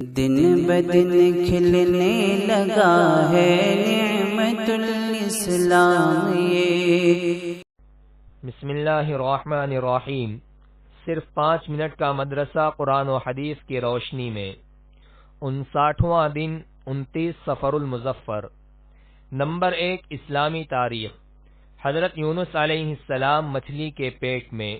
دن بدن کھلنے لگا ہے نعمت الاسلام یہ۔ بسم اللہ الرحمن الرحیم۔ صرف 5 منٹ کا مدرسہ قرآن و حدیث کی روشنی میں 59واں دن 29 صفر المظفر۔ نمبر 1 اسلامی تاریخ۔ حضرت یونس علیہ السلام مچھلی کے پیٹ میں۔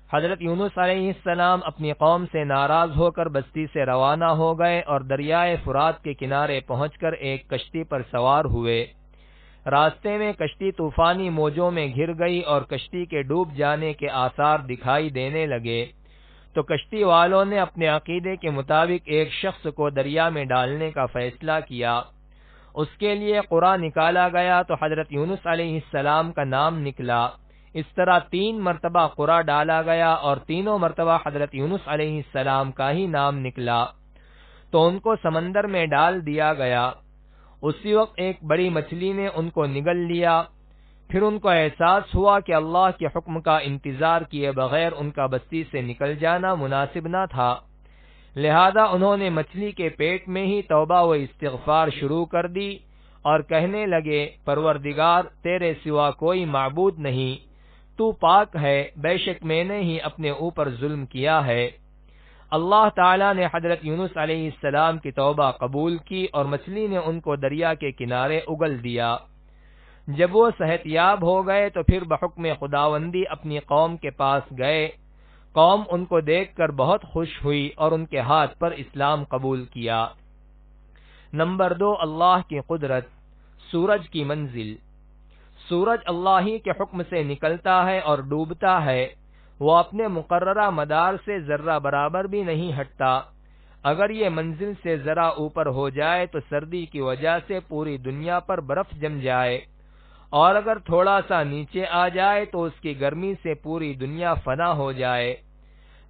حضرت یونس علیہ السلام اپنی قوم سے ناراض ہو کر بستی سے روانہ ہو گئے اور دریائے فرات کے کنارے پہنچ کر ایک کشتی پر سوار ہوئے۔ راستے میں کشتی طوفانی موجوں میں گر گئی اور کشتی کے ڈوب جانے کے آثار دکھائی دینے لگے، تو کشتی والوں نے اپنے عقیدے کے مطابق ایک شخص کو دریا میں ڈالنے کا فیصلہ کیا۔ اس کے لیے قرعہ نکالا گیا تو حضرت یونس علیہ السلام کا نام نکلا۔ اس طرح 3 مرتبہ قرعہ ڈالا گیا اور تینوں مرتبہ حضرت یونس علیہ السلام کا ہی نام نکلا، تو ان کو سمندر میں ڈال دیا گیا۔ اسی وقت ایک بڑی مچھلی نے ان کو نگل لیا۔ پھر ان کو احساس ہوا کہ اللہ کے حکم کا انتظار کیے بغیر ان کا بستی سے نکل جانا مناسب نہ تھا، لہذا انہوں نے مچھلی کے پیٹ میں ہی توبہ و استغفار شروع کر دی اور کہنے لگے، پروردگار، تیرے سوا کوئی معبود نہیں، تو پاک ہے، بے شک میں نے ہی اپنے اوپر ظلم کیا ہے۔ اللہ تعالیٰ نے حضرت یونس علیہ السلام کی توبہ قبول کی اور مچھلی نے ان کو دریا کے کنارے اگل دیا۔ جب وہ صحت یاب ہو گئے تو پھر بحکم خداوندی اپنی قوم کے پاس گئے۔ قوم ان کو دیکھ کر بہت خوش ہوئی اور ان کے ہاتھ پر اسلام قبول کیا۔ نمبر 2 اللہ کی قدرت۔ سورج کی منزل۔ سورج اللہ ہی کے حکم سے نکلتا ہے اور ڈوبتا ہے، وہ اپنے مقررہ مدار سے ذرہ برابر بھی نہیں ہٹتا۔ اگر یہ منزل سے ذرا اوپر ہو جائے تو سردی کی وجہ سے پوری دنیا پر برف جم جائے، اور اگر تھوڑا سا نیچے آ جائے تو اس کی گرمی سے پوری دنیا فنا ہو جائے۔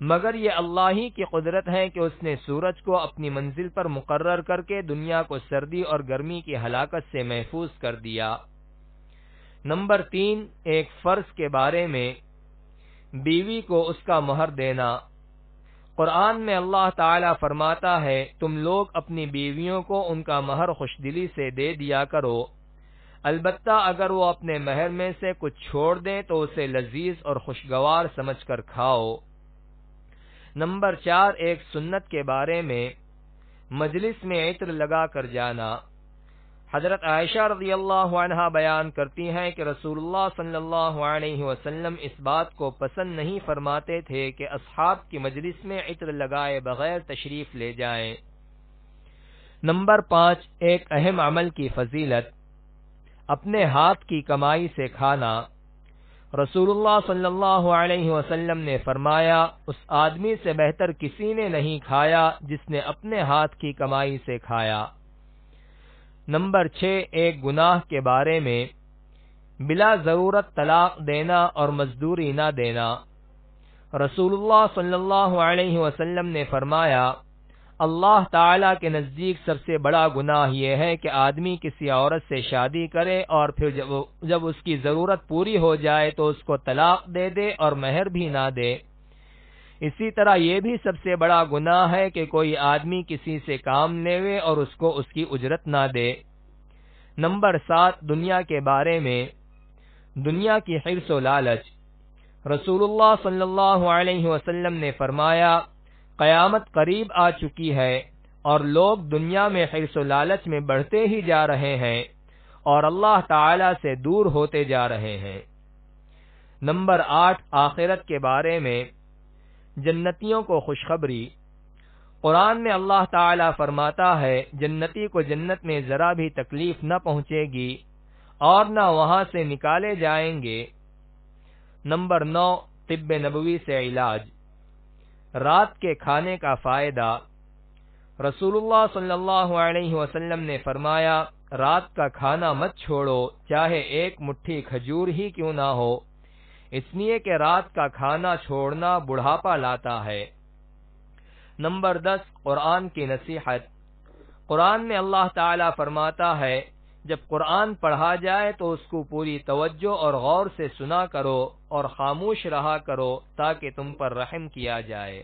مگر یہ اللہ ہی کی قدرت ہے کہ اس نے سورج کو اپنی منزل پر مقرر کر کے دنیا کو سردی اور گرمی کی ہلاکت سے محفوظ کر دیا۔ نمبر 3 ایک فرض کے بارے میں، بیوی کو اس کا مہر دینا۔ قرآن میں اللہ تعالیٰ فرماتا ہے، تم لوگ اپنی بیویوں کو ان کا مہر خوشدلی سے دے دیا کرو، البتہ اگر وہ اپنے مہر میں سے کچھ چھوڑ دیں تو اسے لذیذ اور خوشگوار سمجھ کر کھاؤ۔ نمبر 4 ایک سنت کے بارے میں، مجلس میں عطر لگا کر جانا۔ حضرت عائشہ رضی اللہ عنہا بیان کرتی ہیں کہ رسول اللہ صلی اللہ علیہ وسلم اس بات کو پسند نہیں فرماتے تھے کہ اصحاب کی مجلس میں عطر لگائے بغیر تشریف لے جائیں۔ نمبر 5 ایک اہم عمل کی فضیلت، اپنے ہاتھ کی کمائی سے کھانا۔ رسول اللہ صلی اللہ علیہ وسلم نے فرمایا، اس آدمی سے بہتر کسی نے نہیں کھایا جس نے اپنے ہاتھ کی کمائی سے کھایا۔ نمبر 6 ایک گناہ کے بارے میں، بلا ضرورت طلاق دینا اور مزدوری نہ دینا۔ رسول اللہ صلی اللہ علیہ وسلم نے فرمایا، اللہ تعالیٰ کے نزدیک سب سے بڑا گناہ یہ ہے کہ آدمی کسی عورت سے شادی کرے اور پھر جب اس کی ضرورت پوری ہو جائے تو اس کو طلاق دے دے اور مہر بھی نہ دے۔ اسی طرح یہ بھی سب سے بڑا گناہ ہے کہ کوئی آدمی کسی سے کام لے اور اس کو اس کی اجرت نہ دے۔ نمبر 7 دنیا کے بارے میں، دنیا کی حرص و لالچ۔ رسول اللہ صلی اللہ علیہ وسلم نے فرمایا، قیامت قریب آ چکی ہے اور لوگ دنیا میں حرص و لالچ میں بڑھتے ہی جا رہے ہیں اور اللہ تعالی سے دور ہوتے جا رہے ہیں۔ نمبر 8 آخرت کے بارے میں، جنتیوں کو خوشخبری۔ قرآن میں اللہ تعالیٰ فرماتا ہے، جنتی کو جنت میں ذرا بھی تکلیف نہ پہنچے گی اور نہ وہاں سے نکالے جائیں گے۔ نمبر 9 طب نبوی سے علاج۔ رات کے کھانے کا فائدہ۔ رسول اللہ صلی اللہ علیہ وسلم نے فرمایا، رات کا کھانا مت چھوڑو، چاہے ایک مٹھی کھجور ہی کیوں نہ ہو، اس لیے کہ رات کا کھانا چھوڑنا بڑھاپا لاتا ہے۔ نمبر 10 قرآن کی نصیحت۔ قرآن میں اللہ تعالیٰ فرماتا ہے، جب قرآن پڑھا جائے تو اس کو پوری توجہ اور غور سے سنا کرو اور خاموش رہا کرو تاکہ تم پر رحم کیا جائے۔